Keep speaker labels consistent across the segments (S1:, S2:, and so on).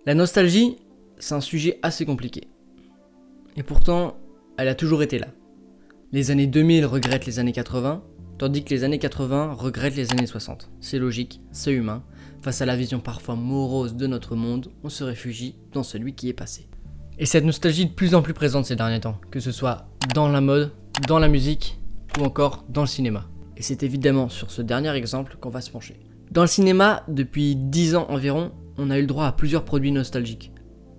S1: La nostalgie, c'est un sujet assez compliqué. Et pourtant, elle a toujours été là. Les années 2000 regrettent les années 80, tandis que les années 80 regrettent les années 60. C'est logique, c'est humain. Face à la vision parfois morose de notre monde, on se réfugie dans celui qui est passé. Et cette nostalgie est de plus en plus présente ces derniers temps, que ce soit dans la mode, dans la musique ou encore dans le cinéma. Et c'est évidemment sur ce dernier exemple qu'on va se pencher. Dans le cinéma, depuis 10 ans environ, on a eu le droit à plusieurs produits nostalgiques.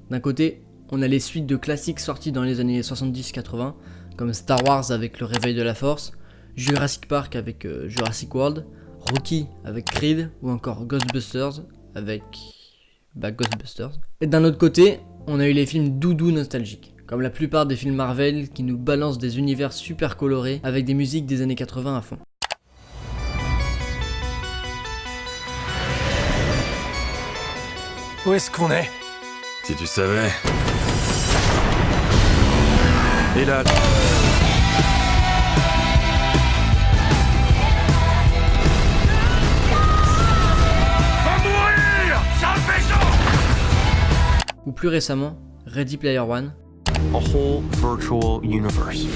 S1: D'un côté, on a les suites de classiques sortis dans les années 70-80, comme Star Wars avec le réveil de la Force, Jurassic Park avec Jurassic World, Rocky avec Creed, ou encore Ghostbusters avec Ghostbusters. Et d'un autre côté, on a eu les films doudou nostalgiques, comme la plupart des films Marvel qui nous balancent des univers super colorés avec des musiques des années 80 à fond.
S2: Où est-ce qu'on est?
S3: Si tu savais. Et là...
S2: Va mourir! Sale pécho!
S1: Ou plus récemment, Ready Player One.
S2: A whole virtual universe.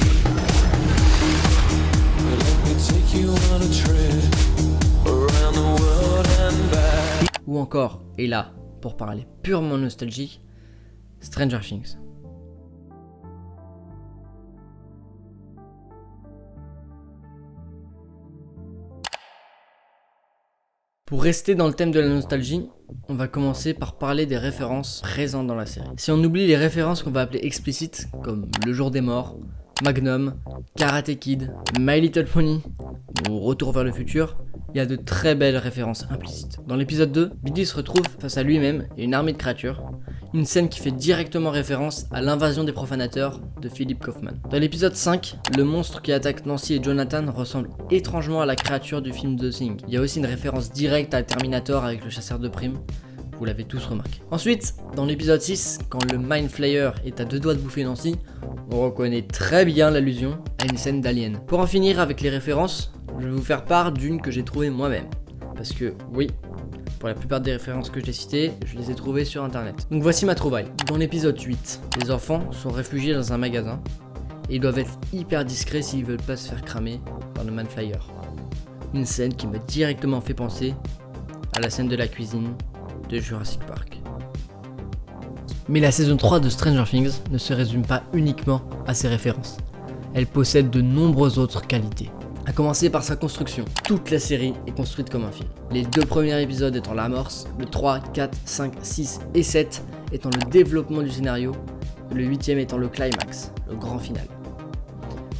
S1: Ou encore, et là, pour parler purement nostalgique, Stranger Things. Pour rester dans le thème de la nostalgie, on va commencer par parler des références présentes dans la série. Si on oublie les références qu'on va appeler explicites, comme Le Jour des Morts, Magnum, Karate Kid, My Little Pony ou Retour vers le futur, il y a de très belles références implicites. Dans l'épisode 2, Billy se retrouve face à lui-même et une armée de créatures, une scène qui fait directement référence à l'invasion des profanateurs de Philip Kaufman. Dans l'épisode 5, le monstre qui attaque Nancy et Jonathan ressemble étrangement à la créature du film The Thing. Il y a aussi une référence directe à Terminator avec le chasseur de primes. Vous l'avez tous remarqué. Ensuite, dans l'épisode 6, quand le Mind Flayer est à 2 doigts de bouffer Nancy, on reconnaît très bien l'allusion à une scène d'Alien. Pour en finir avec les références, je vais vous faire part d'une que j'ai trouvée moi-même. Parce que, oui, pour la plupart des références que j'ai citées, je les ai trouvées sur internet. Donc voici ma trouvaille. Dans l'épisode 8, les enfants sont réfugiés dans un magasin et ils doivent être hyper discrets s'ils veulent pas se faire cramer par le Mind Flayer. Une scène qui m'a directement fait penser à la scène de la cuisine de Jurassic Park. Mais la saison 3 de Stranger Things ne se résume pas uniquement à ses références. Elle possède de nombreuses autres qualités. A commencer par sa construction. Toute la série est construite comme un film. Les 2 premiers épisodes étant l'amorce, le 3, 4, 5, 6 et 7 étant le développement du scénario, le 8e étant le climax, le grand final.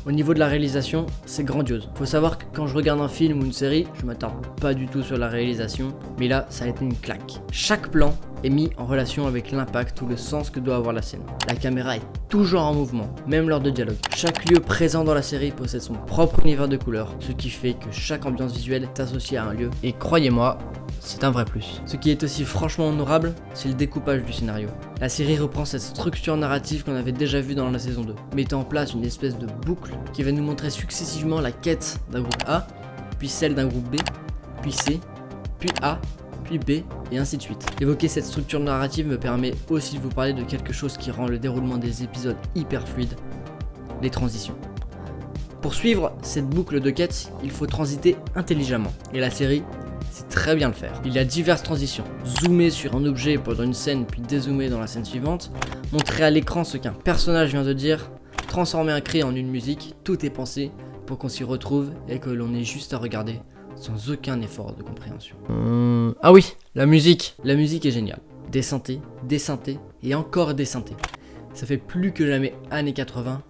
S1: Au niveau de la réalisation, c'est grandiose. Faut savoir que quand je regarde un film ou une série, je m'attarde pas du tout sur la réalisation, mais là, ça a été une claque. Chaque plan est mis en relation avec l'impact ou le sens que doit avoir la scène. La caméra est toujours en mouvement, même lors de dialogue. Chaque lieu présent dans la série possède son propre univers de couleurs, ce qui fait que chaque ambiance visuelle est associée à un lieu. Et croyez-moi, c'est un vrai plus. Ce qui est aussi franchement honorable, c'est le découpage du scénario. La série reprend cette structure narrative qu'on avait déjà vue dans la saison 2, mettant en place une espèce de boucle qui va nous montrer successivement la quête d'un groupe A, puis celle d'un groupe B, puis C, puis A, puis B, et ainsi de suite. Évoquer cette structure narrative me permet aussi de vous parler de quelque chose qui rend le déroulement des épisodes hyper fluide, les transitions. Pour suivre cette boucle de quête, il faut transiter intelligemment, et la série sait très bien le faire. Il y a diverses transitions. Zoomer sur un objet pendant une scène, puis dézoomer dans la scène suivante, montrer à l'écran ce qu'un personnage vient de dire, transformer un cri en une musique, tout est pensé pour qu'on s'y retrouve et que l'on ait juste à regarder sans aucun effort de compréhension. Ah oui, la musique est géniale. Des synthés et encore des synthés. Ça fait plus que jamais années 80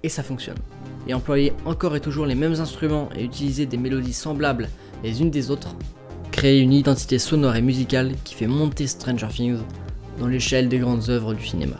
S1: et ça fonctionne. Et employer encore et toujours les mêmes instruments et utiliser des mélodies semblables les unes des autres, créer une identité sonore et musicale qui fait monter Stranger Things dans l'échelle des grandes œuvres du cinéma.